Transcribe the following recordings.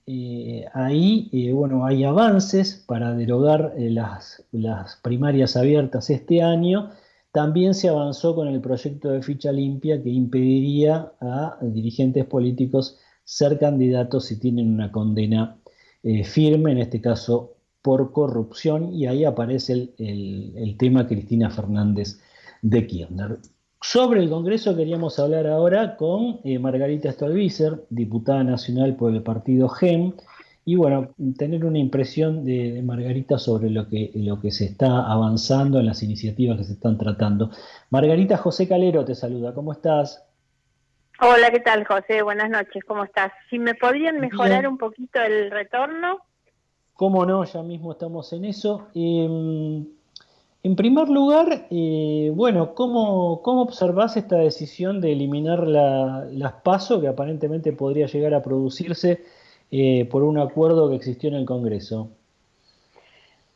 ahí, bueno, hay avances para derogar las primarias abiertas este año. También se avanzó con el proyecto de ficha limpia que impediría a dirigentes políticos ser candidatos si tienen una condena firme, en este caso por corrupción, y ahí aparece el tema Cristina Fernández de Kirchner. Sobre el Congreso queríamos hablar ahora con Margarita Stolbizer, diputada nacional por el partido GEM, y bueno, tener una impresión de Margarita sobre lo que se está avanzando en las iniciativas que se están tratando. Margarita, José Calero te saluda, ¿cómo estás? Hola, ¿qué tal, José? Buenas noches, ¿cómo estás? Si me podrían mejorar Bien, un poquito el retorno. cómo no, ya mismo estamos en eso. En primer lugar, bueno, ¿cómo observás esta decisión de eliminar las PASO que aparentemente podría llegar a producirse por un acuerdo que existió en el Congreso?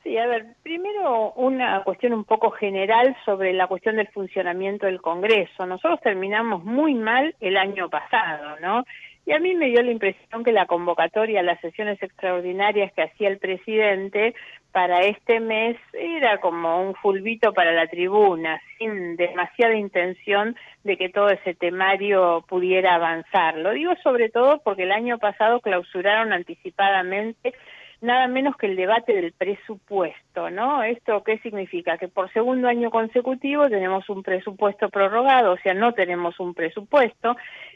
Sí, a ver, primero una cuestión un poco general sobre la cuestión del funcionamiento del Congreso. Nosotros terminamos muy mal el año pasado, ¿no? Y a mí me dio la impresión que la convocatoria a las sesiones extraordinarias que hacía el presidente para este mes era como un fulbito para la tribuna, sin demasiada intención de que todo ese temario pudiera avanzar. Lo digo sobre todo porque el año pasado clausuraron anticipadamente nada menos que el debate del presupuesto, ¿no? ¿Esto qué significa? Que por segundo año consecutivo tenemos un presupuesto prorrogado, o sea, no tenemos un presupuesto.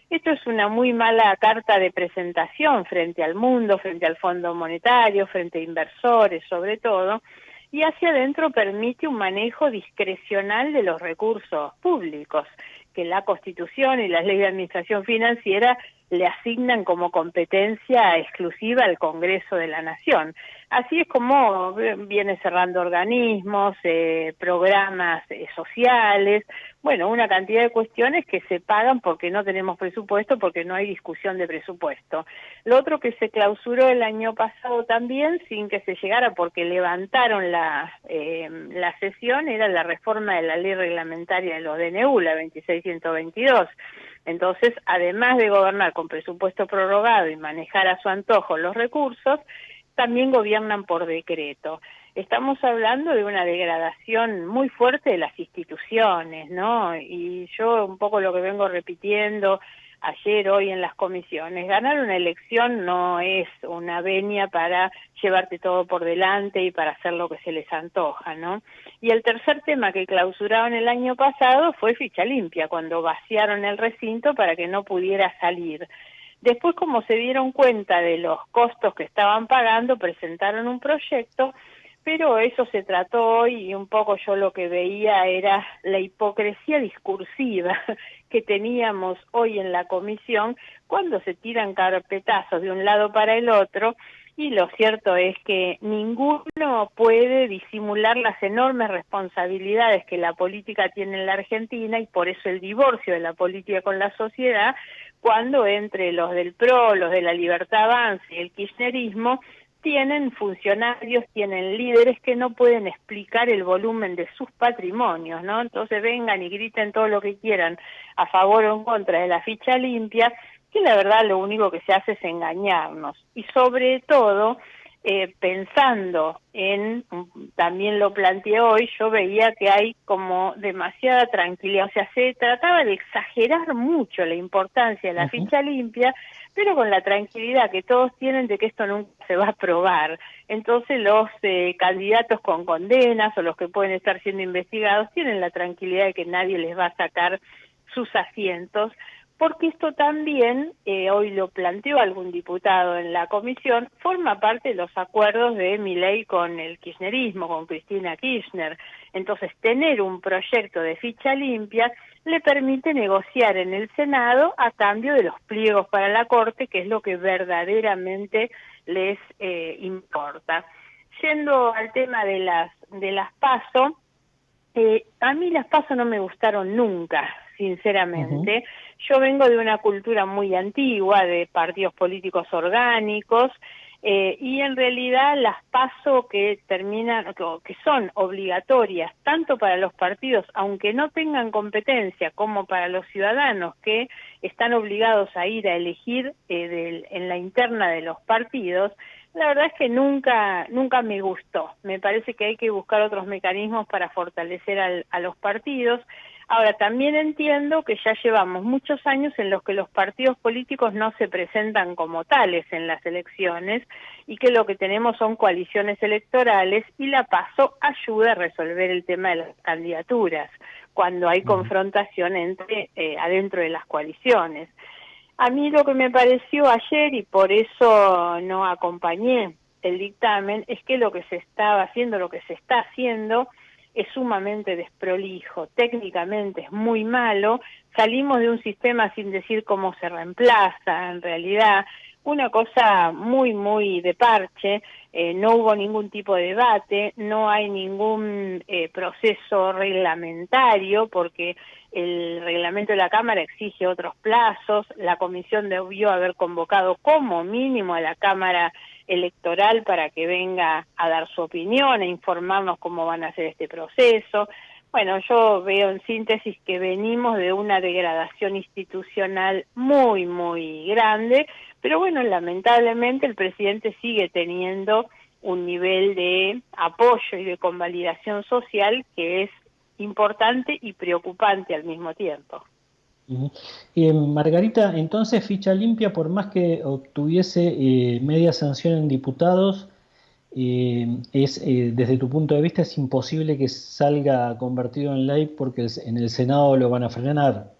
Esto es una muy mala carta de presentación frente al mundo, frente al Fondo Monetario, frente a inversores sobre todo, y hacia adentro permite un manejo discrecional de los recursos públicos, que la Constitución y las leyes de administración financiera le asignan como competencia exclusiva al Congreso de la Nación. Así es como viene cerrando organismos, programas sociales, bueno, una cantidad de cuestiones que se pagan porque no tenemos presupuesto, porque no hay discusión de presupuesto. Lo otro que se clausuró el año pasado también, sin que se llegara porque levantaron la sesión, era la reforma de la ley reglamentaria de los DNU, la 26122. Entonces, además de gobernar con presupuesto prorrogado y manejar a su antojo los recursos, también gobiernan por decreto. Estamos hablando de una degradación muy fuerte de las instituciones, ¿no? Y yo un poco lo que vengo repitiendo ayer, hoy en las comisiones, ganar una elección no es una venia para llevarte todo por delante y para hacer lo que se les antoja, ¿no? Y el tercer tema que clausuraron el año pasado fue ficha limpia, cuando vaciaron el recinto para que no pudiera salir. Después, como se dieron cuenta de los costos que estaban pagando, presentaron un proyecto, pero eso se trató hoy y un poco yo lo que veía era la hipocresía discursiva que teníamos hoy en la comisión cuando se tiran carpetazos de un lado para el otro, y lo cierto es que ninguno puede disimular las enormes responsabilidades que la política tiene en la Argentina, y por eso el divorcio de la política con la sociedad, cuando entre los del PRO, los de la Libertad Avanza y el kirchnerismo tienen funcionarios, tienen líderes que no pueden explicar el volumen de sus patrimonios, ¿no? Entonces vengan y griten todo lo que quieran a favor o en contra de la ficha limpia, que la verdad lo único que se hace es engañarnos. Y sobre todo, pensando en, también lo planteé hoy, yo veía que hay como demasiada tranquilidad, o sea, se trataba de exagerar mucho la importancia de la Ujú. ficha limpia, pero con la tranquilidad que todos tienen de que esto nunca se va a aprobar. Entonces los candidatos con condenas o los que pueden estar siendo investigados tienen la tranquilidad de que nadie les va a sacar sus asientos, porque esto también, hoy lo planteó algún diputado en la comisión, forma parte de los acuerdos de Milei con el kirchnerismo, con Cristina Kirchner. Entonces, tener un proyecto de ficha limpia le permite negociar en el Senado a cambio de los pliegos para la Corte, que es lo que verdaderamente les importa. Yendo al tema de las PASO, a mí las PASO no me gustaron nunca, Ujú. sinceramente. Yo vengo de una cultura muy antigua, de partidos políticos orgánicos, y en realidad las PASO que terminan, que son obligatorias tanto para los partidos, aunque no tengan competencia, como para los ciudadanos que están obligados a ir a elegir en la interna de los partidos, la verdad es que nunca me gustó. Me parece que hay que buscar otros mecanismos para fortalecer a los partidos. Ahora, también entiendo que ya llevamos muchos años en los que los partidos políticos no se presentan como tales en las elecciones y que lo que tenemos son coaliciones electorales, y la PASO ayuda a resolver el tema de las candidaturas cuando hay confrontación adentro de las coaliciones. A mí lo que me pareció ayer, y por eso no acompañé el dictamen, es que lo que se está haciendo es sumamente desprolijo, técnicamente es muy malo, salimos de un sistema sin decir cómo se reemplaza, en realidad una cosa muy, muy de parche, no hubo ningún tipo de debate, no hay ningún proceso reglamentario, porque el reglamento de la Cámara exige otros plazos, la Comisión debió haber convocado como mínimo a la Cámara Electoral para que venga a dar su opinión, a informarnos cómo van a hacer este proceso. Bueno, yo veo en síntesis que venimos de una degradación institucional muy, muy grande, pero bueno, lamentablemente el presidente sigue teniendo un nivel de apoyo y de convalidación social que es importante y preocupante al mismo tiempo. Ujú. Margarita, entonces ficha limpia, por más que obtuviese media sanción en diputados, desde tu punto de vista es imposible que salga convertido en ley porque en el Senado lo van a frenar.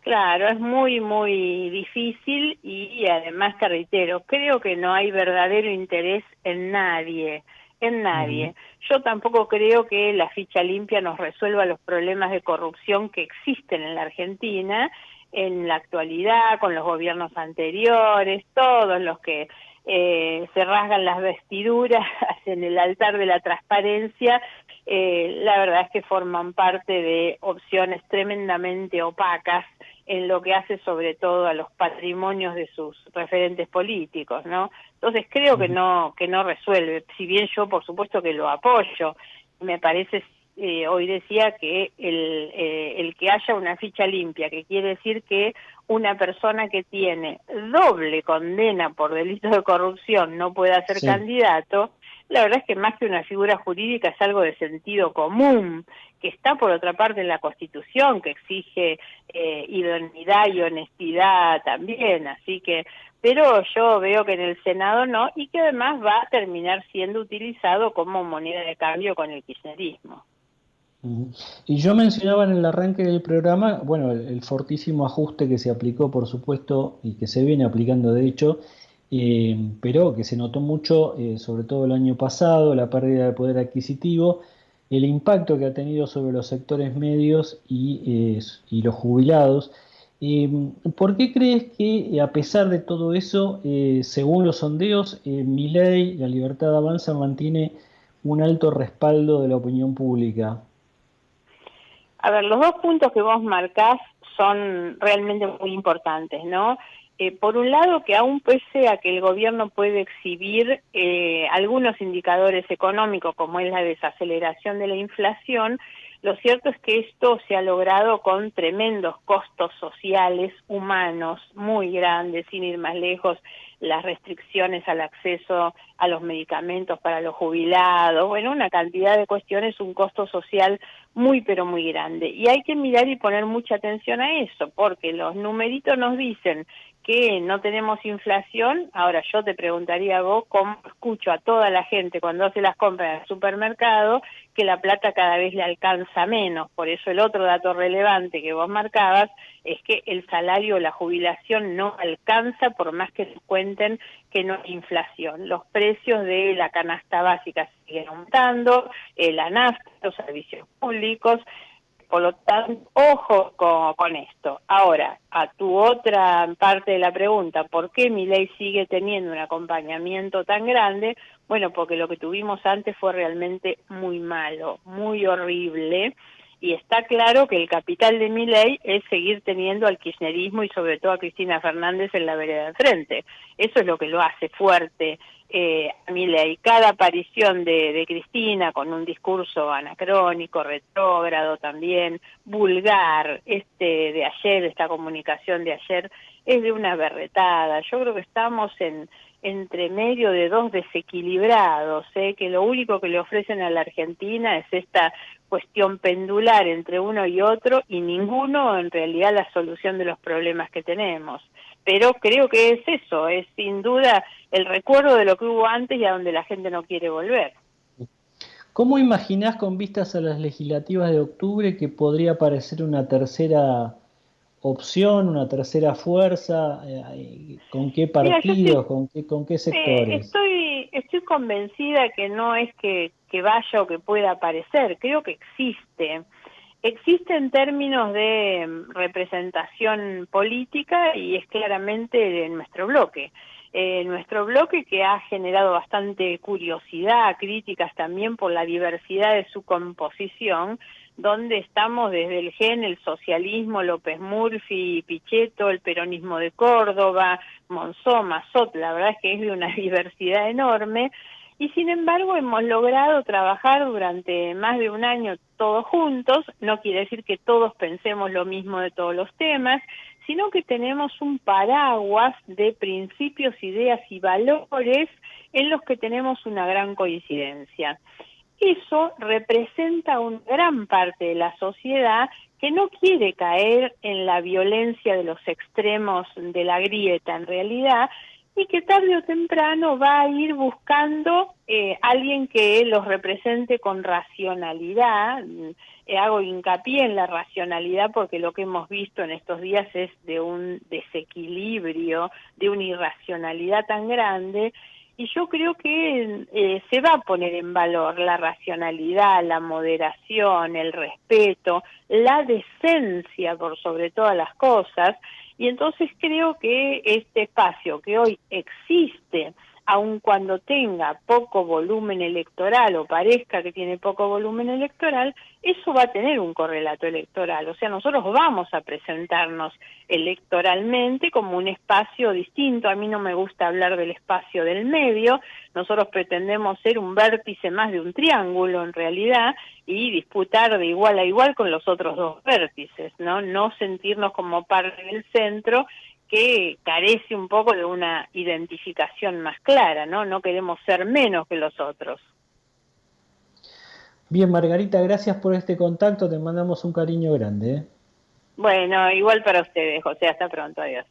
Claro, es muy, muy difícil y además te reitero, creo que no hay verdadero interés en nadie, en Ujú. nadie. Yo tampoco creo que la ficha limpia nos resuelva los problemas de corrupción que existen en la Argentina en la actualidad, con los gobiernos anteriores, todos los que se rasgan las vestiduras en el altar de la transparencia, la verdad es que forman parte de opciones tremendamente opacas en lo que hace sobre todo a los patrimonios de sus referentes políticos, ¿no? Entonces creo Ujú. que no resuelve, si bien yo por supuesto que lo apoyo. Me parece, hoy decía que el que haya una ficha limpia, que quiere decir que una persona que tiene doble condena por delitos de corrupción no pueda ser Sí. candidato, la verdad es que más que una figura jurídica es algo de sentido común, que está por otra parte en la Constitución, que exige idoneidad y honestidad también, así que, pero yo veo que en el Senado no, y que además va a terminar siendo utilizado como moneda de cambio con el kirchnerismo. Ujú. Y yo mencionaba en el arranque del programa, bueno, el fortísimo ajuste que se aplicó, por supuesto, y que se viene aplicando de hecho, pero que se notó mucho, sobre todo el año pasado, la pérdida de poder adquisitivo, el impacto que ha tenido sobre los sectores medios y los jubilados. Eh, ¿Por qué crees que, a pesar de todo eso, según los sondeos, Milei, La Libertad Avanza, mantiene un alto respaldo de la opinión pública? A ver, los dos puntos que vos marcás son realmente muy importantes, ¿no? Por un lado, que aún pese a que el gobierno puede exhibir algunos indicadores económicos, como es la desaceleración de la inflación, lo cierto es que esto se ha logrado con tremendos costos sociales, humanos, muy grandes, sin ir más lejos, las restricciones al acceso a los medicamentos para los jubilados, bueno, una cantidad de cuestiones, un costo social muy pero muy grande. Y hay que mirar y poner mucha atención a eso, porque los numeritos nos dicen que no tenemos inflación. Ahora yo te preguntaría a vos, cómo escucho a toda la gente cuando hace las compras en el supermercado, que la plata cada vez le alcanza menos. Por eso el otro dato relevante que vos marcabas es que el salario o la jubilación no alcanza por más que se cuenten que no hay inflación. Los precios de la canasta básica siguen aumentando, la nafta, los servicios públicos. Por lo tanto, ojo con esto. Ahora, a tu otra parte de la pregunta, ¿por qué mi ley sigue teniendo un acompañamiento tan grande? Bueno, porque lo que tuvimos antes fue realmente muy malo, muy horrible, y está claro que el capital de Milei es seguir teniendo al kirchnerismo y sobre todo a Cristina Fernández en la vereda de frente. Eso es lo que lo hace fuerte a Milei. Cada aparición de Cristina con un discurso anacrónico, retrógrado también, vulgar, de ayer, esta comunicación de ayer, es de una berretada. Yo creo que estamos entre medio de dos desequilibrados, que lo único que le ofrecen a la Argentina es esta cuestión pendular entre uno y otro y ninguno en realidad la solución de los problemas que tenemos. Pero creo que es eso, es sin duda el recuerdo de lo que hubo antes y a donde la gente no quiere volver. ¿Cómo imaginás con vistas a las legislativas de octubre que podría aparecer una tercera opción, una tercera fuerza? ¿Con qué Mira, yo estoy partidos? ¿Con qué sectores? estoy convencida que no es que vaya o que pueda aparecer, creo que existe. Existe en términos de representación política y es claramente de nuestro bloque. Nuestro bloque que ha generado bastante curiosidad, críticas también por la diversidad de su composición, donde estamos desde el GEN, el socialismo, López Murphy, Pichetto, el peronismo de Córdoba, Monzó, Massot, la verdad es que es de una diversidad enorme, y sin embargo hemos logrado trabajar durante más de un año todos juntos. No quiere decir que todos pensemos lo mismo de todos los temas, sino que tenemos un paraguas de principios, ideas y valores en los que tenemos una gran coincidencia. Eso representa una gran parte de la sociedad que no quiere caer en la violencia de los extremos de la grieta en realidad, y que tarde o temprano va a ir buscando alguien que los represente con racionalidad. Hago hincapié en la racionalidad porque lo que hemos visto en estos días es de un desequilibrio, de una irracionalidad tan grande, y yo creo que se va a poner en valor la racionalidad, la moderación, el respeto, la decencia por sobre todas las cosas, y entonces creo que este espacio que hoy existe, aun cuando tenga poco volumen electoral o parezca que tiene poco volumen electoral, eso va a tener un correlato electoral. O sea, nosotros vamos a presentarnos electoralmente como un espacio distinto. A mí no me gusta hablar del espacio del medio. Nosotros pretendemos ser un vértice más de un triángulo en realidad y disputar de igual a igual con los otros dos vértices, ¿no? No sentirnos como parte del centro, que carece un poco de una identificación más clara, ¿no? No queremos ser menos que los otros. Bien, Margarita, gracias por este contacto, te mandamos un cariño grande, ¿eh? Bueno, igual para ustedes, José, hasta pronto, adiós.